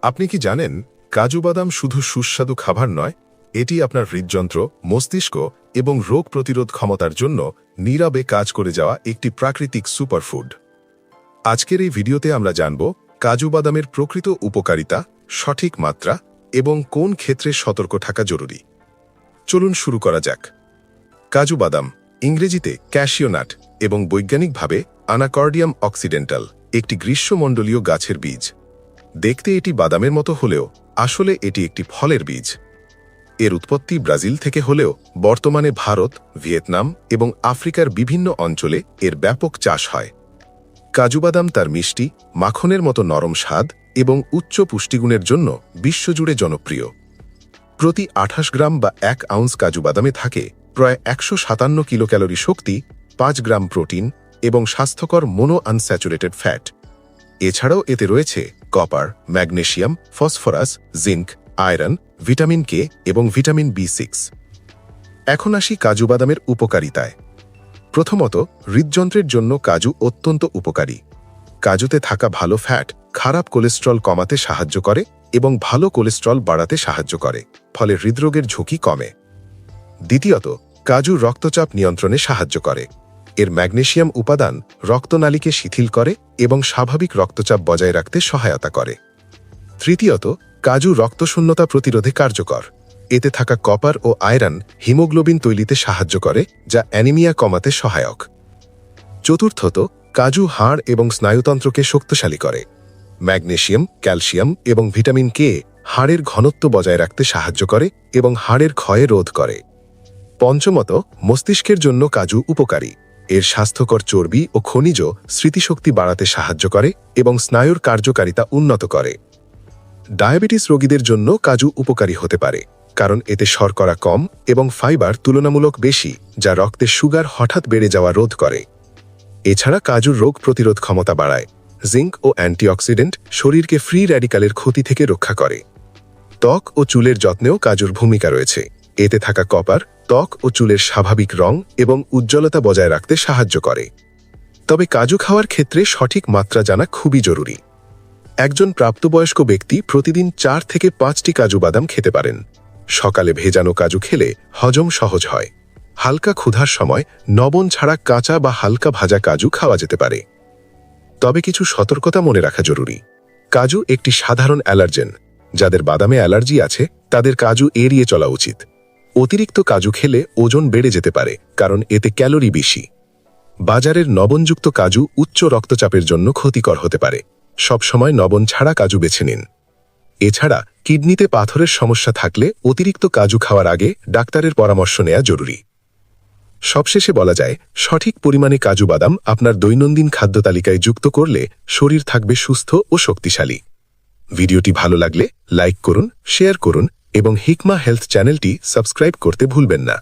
আপনি কি জানেন কাজু বাদাম শুধু সুস্বাদু খাবার নয়, এটি আপনার হৃদযন্ত্র, মস্তিষ্ক এবং রোগ প্রতিরোধ ক্ষমতার জন্য নীরবে কাজ করে যাওয়া একটি প্রাকৃতিক সুপারফুড। আজকের এই ভিডিওতে আমরা জানব কাজু বাদামের প্রকৃত উপকারিতা, সঠিক মাত্রা এবং কোন ক্ষেত্রে সতর্ক থাকা জরুরি। চলুন শুরু করা যাক। কাজু বাদাম, ইংরেজিতে ক্যাশিও নাট এবং বৈজ্ঞানিকভাবে আনাকর্ডিয়াম অক্সিডেন্টাল, একটি গ্রীষ্মমণ্ডলীয় গাছের বীজ। দেখতে এটি বাদামের মতো হলেও আসলে এটি একটি ফলের বীজ। এর উৎপত্তি ব্রাজিল থেকে হলেও বর্তমানে ভারত, ভিয়েতনাম এবং আফ্রিকার বিভিন্ন অঞ্চলে এর ব্যাপক চাষ হয়। কাজু বাদাম তার মিষ্টি, মাখনের মতো নরম স্বাদ এবং উচ্চ পুষ্টিগুণের জন্য বিশ্বজুড়ে জনপ্রিয়। প্রতি 28 গ্রাম বা 1 আউন্স কাজু বাদামে থাকে প্রায় 157 কিলোক্যালোরি শক্তি, 5 গ্রাম প্রোটিন এবং স্বাস্থ্যকর মোনো আনস্যাচুরেটেড ফ্যাট। এছাড়াও এতে রয়েছে copper, magnesium, phosphorus, zinc, iron, vitamin K এবং ভিটামিন বি6। এখন আসি কাজু বাদামের উপকারিতায়। প্রথমত, হৃদযন্ত্রের জন্য কাজু অত্যন্ত উপকারী। কাজুতে থাকা ভালো ফ্যাট খারাপ কোলেস্ট্রল কমাতে সাহায্য করে এবং ভালো কোলেস্ট্রল বাড়াতে সাহায্য করে, ফলে হৃদরোগের ঝুঁকি কমে। দ্বিতীয়ত, কাজু রক্তচাপ নিয়ন্ত্রণে সাহায্য করে। এর ম্যাগনেসিয়াম উপাদান রক্তনালীকে শিথিল করে এবং স্বাভাবিক রক্তচাপ বজায় রাখতে সহায়তা করে। তৃতীয়ত, কাজু রক্তশূন্যতা প্রতিরোধে কার্যকর। এতে থাকা কপার ও আয়রন হিমোগ্লোবিন তৈরিতে সাহায্য করে, যা অ্যানিমিয়া কমাতে সহায়ক। চতুর্থত, কাজু হাড় এবং স্নায়ুতন্ত্রকে শক্তিশালী করে। ম্যাগনেসিয়াম, ক্যালসিয়াম এবং ভিটামিন কে হাড়ের ঘনত্ব বজায় রাখতে সাহায্য করে এবং হাড়ের ক্ষয় রোধ করে। পঞ্চমত, মস্তিষ্কের জন্য কাজু উপকারী। এর স্বাস্থ্যকর চর্বি ও খনিজ স্মৃতিশক্তি বাড়াতে সাহায্য করে এবং স্নায়ুর কার্যকারিতা উন্নত করে। ডায়াবেটিস রোগীদের জন্য কাজু উপকারী হতে পারে, কারণ এতে শর্করা কম এবং ফাইবার তুলনামূলক বেশি, যা রক্তে সুগার হঠাৎ বেড়ে যাওয়া রোধ করে। এছাড়া কাজুর রোগ প্রতিরোধ ক্ষমতা বাড়ায়। জিঙ্ক ও অ্যান্টিঅক্সিডেন্ট শরীরকে ফ্রি র্যাডিক্যালের ক্ষতি থেকে রক্ষা করে। ত্বক ও চুলের যত্নেও কাজুর ভূমিকা রয়েছে। এতে থাকা কপার ত্বক ও চুলের স্বাভাবিক রং এবং উজ্জ্বলতা বজায় রাখতে সাহায্য করে। তবে কাজু খাওয়ার ক্ষেত্রে সঠিক মাত্রা জানা খুবই জরুরি। একজন প্রাপ্তবয়স্ক ব্যক্তি প্রতিদিন 4 থেকে 5টি কাজু বাদাম খেতে পারেন। সকালে ভেজানো কাজু খেলে হজম সহজ হয়। হালকা ক্ষুধার সময় লবণ ছাড়া কাঁচা বা হালকা ভাজা কাজু খাওয়া যেতে পারে। তবে কিছু সতর্কতা মনে রাখা জরুরি। কাজু একটি সাধারণ অ্যালার্জেন। যাদের বাদামে অ্যালার্জি আছে তাদের কাজু এড়িয়ে চলা উচিত। অতিরিক্ত কাজু খেলে ওজন বেড়ে যেতে পারে, কারণ এতে ক্যালোরি বেশি। বাজারের লবণযুক্ত কাজু উচ্চ রক্তচাপের জন্য ক্ষতিকর হতে পারে। সবসময় লবণ ছাড়া কাজু বেছে নিন। এছাড়া কিডনিতে পাথরের সমস্যা থাকলে অতিরিক্ত কাজু খাওয়ার আগে ডাক্তারের পরামর্শ নেওয়া জরুরি। সবশেষে বলা যায়, সঠিক পরিমাণে কাজু বাদাম আপনার দৈনন্দিন খাদ্য তালিকায় যুক্ত করলে শরীর থাকবে সুস্থ ও শক্তিশালী। ভিডিওটি ভালো লাগলে লাইক করুন, শেয়ার করুন এবং হিকমা হেলথ চ্যানেলটি সাবস্ক্রাইব করতে ভুলবেন না।